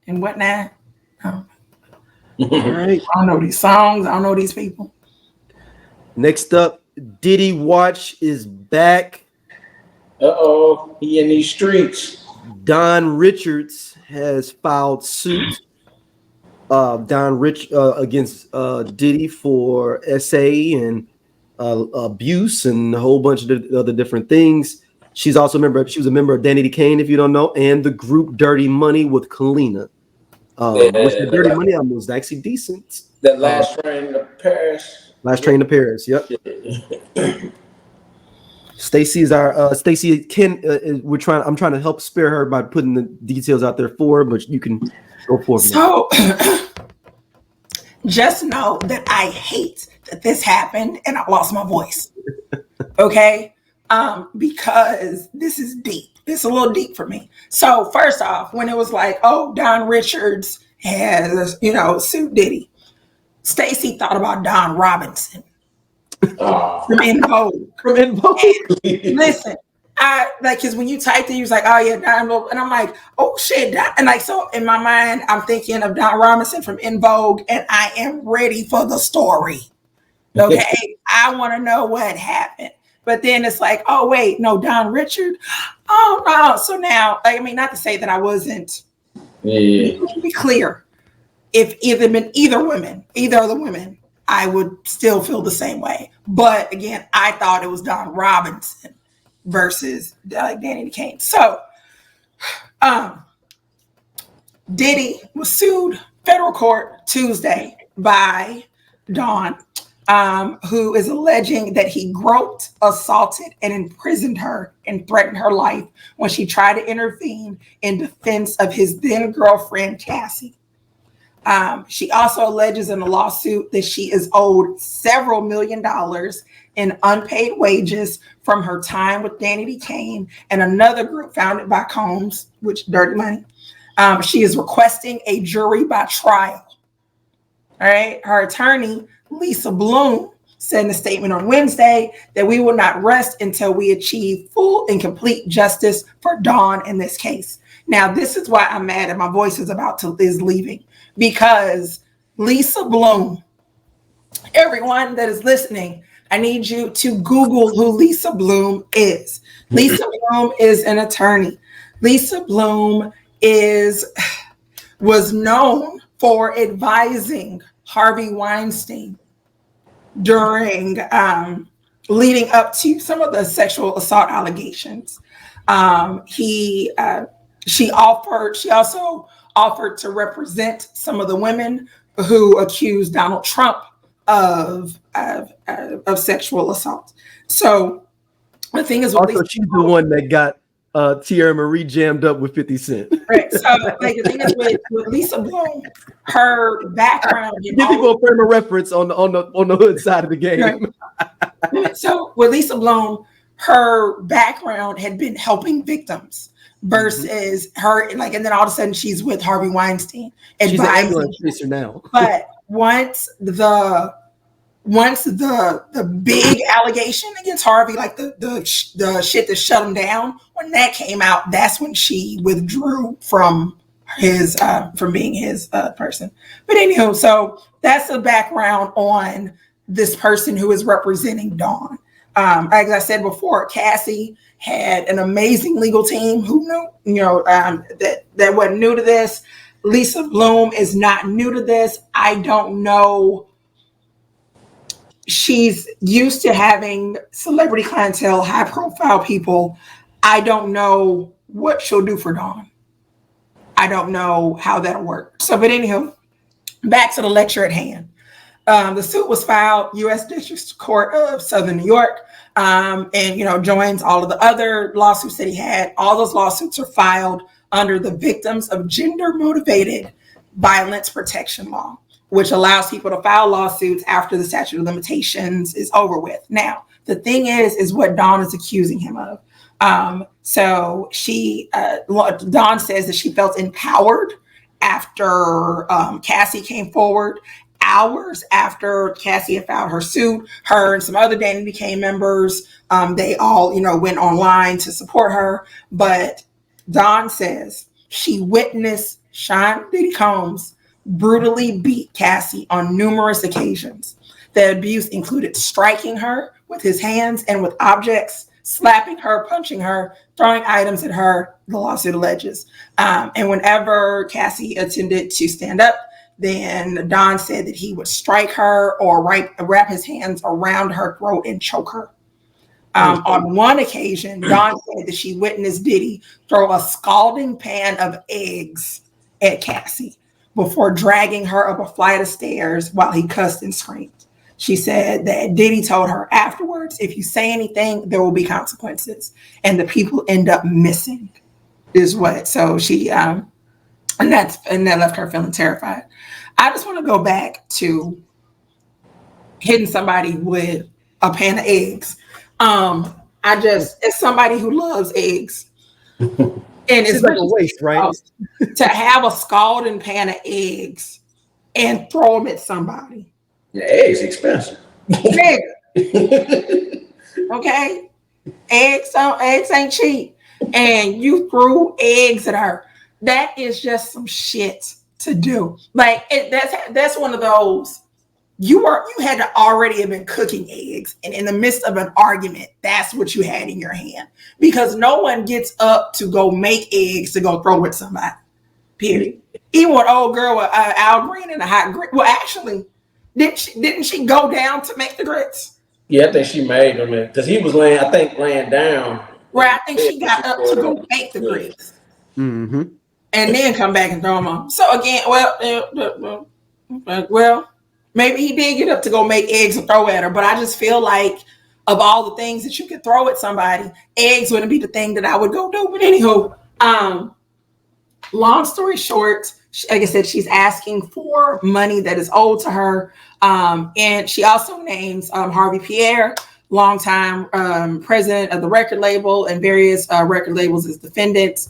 and whatnot. Oh, All right. I don't know these songs. I don't know these people. Next up, Diddy Watch is back. He in these streets. Don Richards has filed suit. Against Diddy for SA and abuse and a whole bunch of other different things. She was a member of Danity Kane, if you don't know, and the group Dirty Money with Kalina. Which the Dirty Money album was actually decent. That Last Train to Paris. Last Train to Paris. Yep. Stacy is our Stacy Ken. I'm trying to help spare her by putting the details out there for her, but you can go for it. So just know that I hate that this happened and I lost my voice. Okay. Because this is deep. It's a little deep for me. So first off, when it was like, oh, Don Richards has, sued Diddy, Stacy thought about Don Robinson from In Vogue. Listen, because when you typed it, you was like, oh yeah, Don, and I'm like, oh shit, and so in my mind, I'm thinking of Don Robinson from In Vogue, and I am ready for the story. Okay, I want to know what happened. But then it's like, oh, wait, no, Don Richard. Oh, no. So now, not to say that I wasn't. Yeah. To be clear, if either of the women, I would still feel the same way. But again, I thought it was Don Robinson versus Danity Kane. So Diddy was sued federal court Tuesday by Don, who is alleging that he groped, assaulted, and imprisoned her and threatened her life when she tried to intervene in defense of his then girlfriend, Cassie. She also alleges in a lawsuit that she is owed several $1 million in unpaid wages from her time with Danity Kane and another group founded by Combs, which Dirty Money. She is requesting a jury by trial. All right. Her attorney, Lisa Bloom, said in a statement on Wednesday that we will not rest until we achieve full and complete justice for Dawn in this case. Now, this is why I'm mad and my voice is leaving, because Lisa Bloom, everyone that is listening, I need you to Google who Lisa Bloom is. Lisa Bloom is an attorney. Lisa Bloom was known for advising Harvey Weinstein during leading up to some of the sexual assault allegations. She also offered to represent some of the women who accused Donald Trump of sexual assault. So the thing is, also she's the one that got Tierra Marie jammed up with 50 Cent. Right. So the thing is with Lisa Bloom, her background. Give people a frame of reference on the hood side of the game. Right. So with Lisa Bloom, her background had been helping victims versus her, and then all of a sudden she's with Harvey Weinstein. She's an ambulance chaser now. But once the big allegation against Harvey, like the shit that shut him down, when that came out, that's when she withdrew from from being his person. But anywho, so that's the background on this person who is representing Dawn. As I said before, Cassie had an amazing legal team who knew, that wasn't new to this. Lisa Bloom is not new to this. I don't know. She's used to having celebrity clientele, high profile people. I don't know what she'll do for Dawn. I don't know how that'll work. So, but anywho, back to the lecture at hand. The suit was filed U.S. District Court of Southern New York, and joins all of the other lawsuits that he had. All those lawsuits are filed under the Victims of Gender Motivated Violence Protection Law, which allows people to file lawsuits after the statute of limitations is over with. Now, the thing is what Dawn is accusing him of. So Dawn says that she felt empowered after Cassie came forward. Hours after Cassie had filed her suit, her and some other Danity Kane members, they all, went online to support her. But Dawn says she witnessed Sean Diddy Combs brutally beat Cassie on numerous occasions. The abuse included striking her with his hands and with objects, slapping her, punching her, throwing items at her, the lawsuit alleges. And whenever Cassie attempted to stand up, then Don said that he would strike her or wrap his hands around her throat and choke her. On one occasion, Dawn said that she witnessed Diddy throw a scalding pan of eggs at Cassie before dragging her up a flight of stairs while he cussed and screamed. She said that Diddy told her afterwards, if you say anything, there will be consequences. And the people end up missing is what. So she, and that left her feeling terrified. I just want to go back to hitting somebody with a pan of eggs. As somebody who loves eggs, and it's like a waste, right? To have a scalding pan of eggs and throw them at somebody. Yeah, eggs expensive. Okay, eggs ain't cheap, and you threw eggs at her. That is just some shit to do. Like that's one of those. You had to already have been cooking eggs, and in the midst of an argument, that's what you had in your hand. Because no one gets up to go make eggs to go throw at somebody. Period. Even with old girl with Al Green and a hot grit. Well, actually, didn't she go down to make the grits? Yeah, I think she made them because he was laying down. Right, I think she got up to go make the grits. Mm-hmm. And then come back and throw them on. So again, well, maybe he did get up to go make eggs and throw at her, but I just feel like of all the things that you could throw at somebody, eggs wouldn't be the thing that I would go do. But anywho, long story short, like I said, she's asking for money that is owed to her. And she also names Harvey Pierre, longtime president of the record label and various record labels as defendants.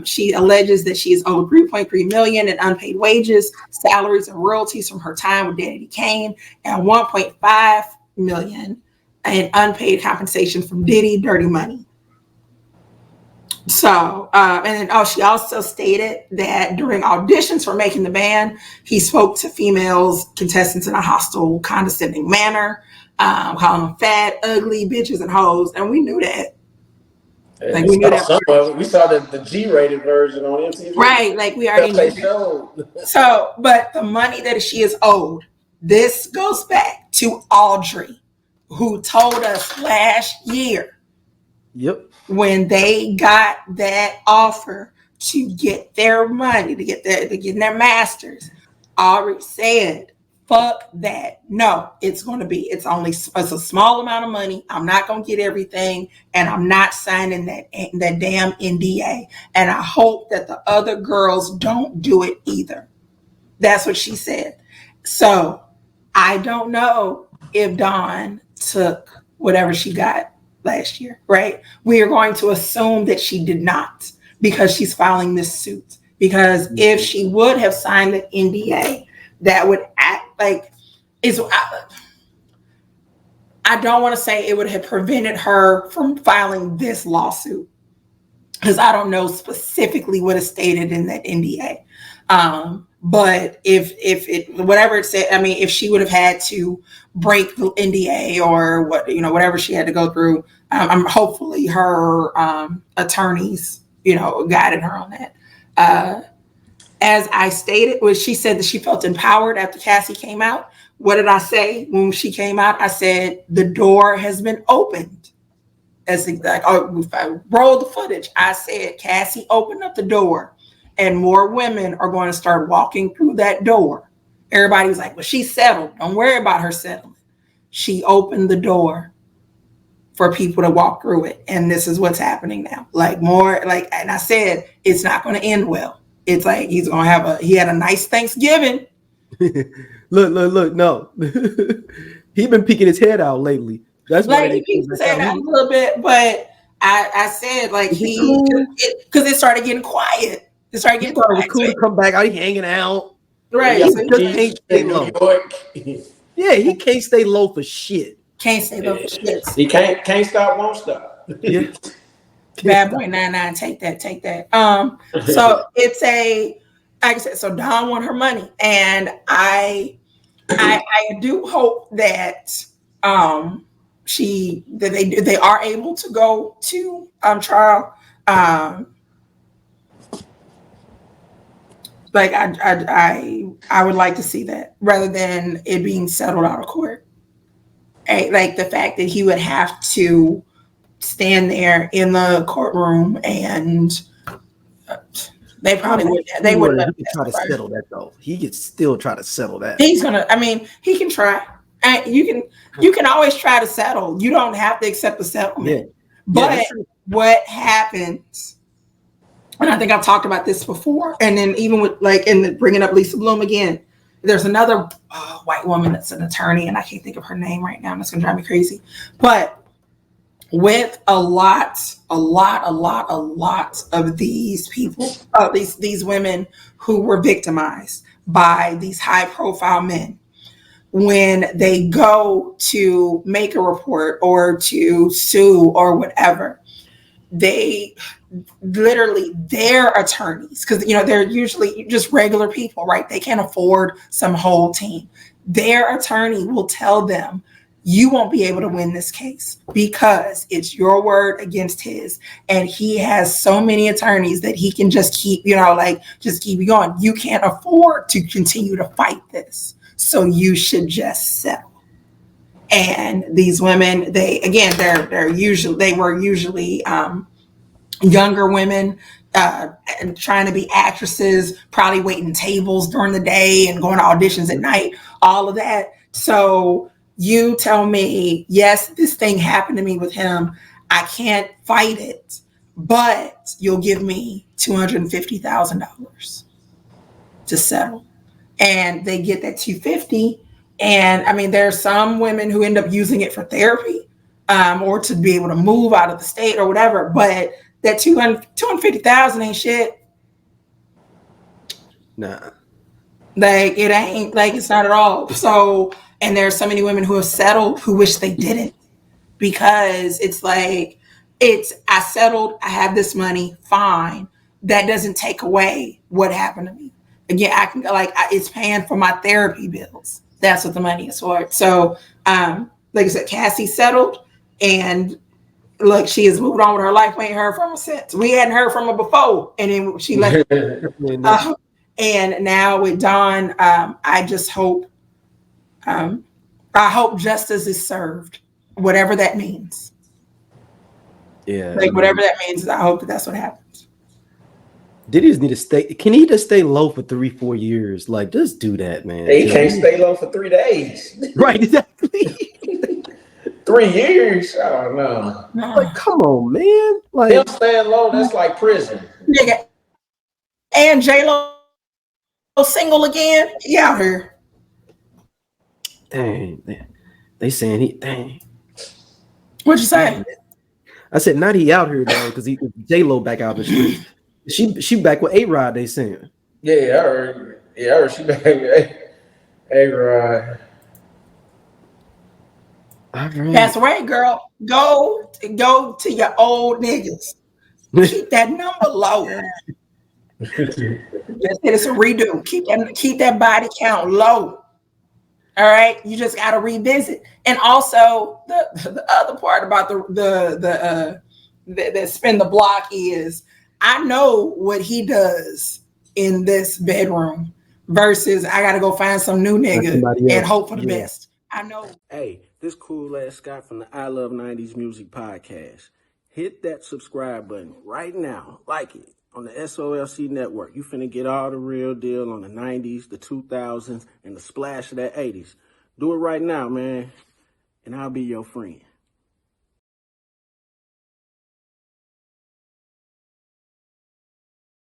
She alleges that she is owed $3.3 million in unpaid wages, salaries, and royalties from her time with Danity Kane, and $1.5 million in unpaid compensation from Diddy, Dirty Money. So, and then she also stated that during auditions for Making the Band, he spoke to females contestants in a hostile, condescending manner, calling them fat, ugly bitches and hoes, and we knew that. Like we knew that. We saw the G-rated version on MTV. Right, like we already knew that. So, but the money that she is owed, this goes back to Audrey, who told us last year. Yep. When they got that offer to get their money, to get their masters, Audrey said, fuck that. No, it's a small amount of money. I'm not going to get everything, and I'm not signing that damn NDA. And I hope that the other girls don't do it either. That's what she said. So I don't know if Dawn took whatever she got last year, right? We are going to assume that she did not because she's filing this suit. Because if she would have signed the NDA, that would act like I don't want to say it would have prevented her from filing this lawsuit because I don't know specifically what is stated in that NDA. But if it whatever it said, I mean, if she would have had to break the NDA or whatever she had to go through, hopefully her attorneys guided her on that. As I stated, she said that she felt empowered after Cassie came out. What did I say when she came out? I said the door has been opened. If I rolled the footage, I said Cassie opened up the door. And more women are going to start walking through that door. Everybody was like, well, she's settled. Don't worry about her settlement. She opened the door for people to walk through it. And this is what's happening now. And I said, it's not going to end well. It's like he had a nice Thanksgiving. Look, no. He's been peeking his head out lately. That's why he peeked his head out a little bit, but I said because it started getting quiet. It started getting quiet. It was cool to come back out. He hanging out. Right. Yeah, so he can't stay low. Yeah, he can't stay low for shit. Can't stay low for shit. He can't stop, won't stop. Yeah. Bad boy 99, take that. So it's like I said, so Dawn won her money, and I do hope that they are able to go to trial. Like I would like to see that rather than it being settled out of court. Like the fact that he would have to stand there in the courtroom and they probably would. They would let him He could try to settle that though. He could still try to settle that. He's gonna. I mean, he can try. And you can always try to settle. You don't have to accept the settlement. Yeah. But what happens? And I think I've talked about this before. And then even with bringing up Lisa Bloom again, there's another white woman that's an attorney, and I can't think of her name right now. And that's gonna drive me crazy. But with a lot of these people, these women who were victimized by these high profile men, when they go to make a report or to sue or whatever, they literally, their attorneys, because they're usually just regular people, right? They can't afford some whole team. Their attorney will tell them, you won't be able to win this case because it's your word against his. And he has so many attorneys that he can just keep, just keep going. You can't afford to continue to fight this. So you should just settle. And these women, they were usually younger women and trying to be actresses, probably waiting tables during the day and going to auditions at night, all of that. So you tell me, yes, this thing happened to me with him. I can't fight it, but you'll give me $250,000 to settle. And they get that $250,000. And I mean, there's some women who end up using it for therapy or to be able to move out of the state or whatever. But that $250,000 ain't shit. Nah. Like it ain't, like it's not at all. So, and there's so many women who have settled who wish they didn't, because it's like, I settled, I have this money, fine. That doesn't take away what happened to me. Again, I can it's paying for my therapy bills. That's what the money is for. So, like I said, Cassie settled, and look, she has moved on with her life. We ain't heard from her since. We hadn't heard from her before, and then she left. And now with Dawn, I just hope, I hope justice is served, whatever that means. Yeah, whatever that means, I hope that's what happens. Diddy just need to stay. Can he just stay low for 3-4 years? Like, just do that, man. He can't stay low for 3 days. Right, exactly. 3 years? I don't know. Like, come on, man. Like, him staying low, that's like prison. Nigga. And J-Lo single again? He out here. Dang. They saying dang. What'd you say? I said, not he out here, though, because J-Lo back out the street. She back with A-Rod, they saying. Yeah, I heard she back with A-Rod. That's right, girl. Go to your old niggas. Keep that number low. It's a redo. Keep that body count low. All right, you just got to revisit. And also the other part about the spin the block is, I know what he does in this bedroom versus I got to go find some new nigga and hope for the best. I know. Hey, this cool ass Scott from the I Love 90s Music Podcast. Hit that subscribe button right now. Like it on the SOLC network. You finna get all the real deal on the 90s, the 2000s, and the splash of that 80s. Do it right now, man, and I'll be your friend.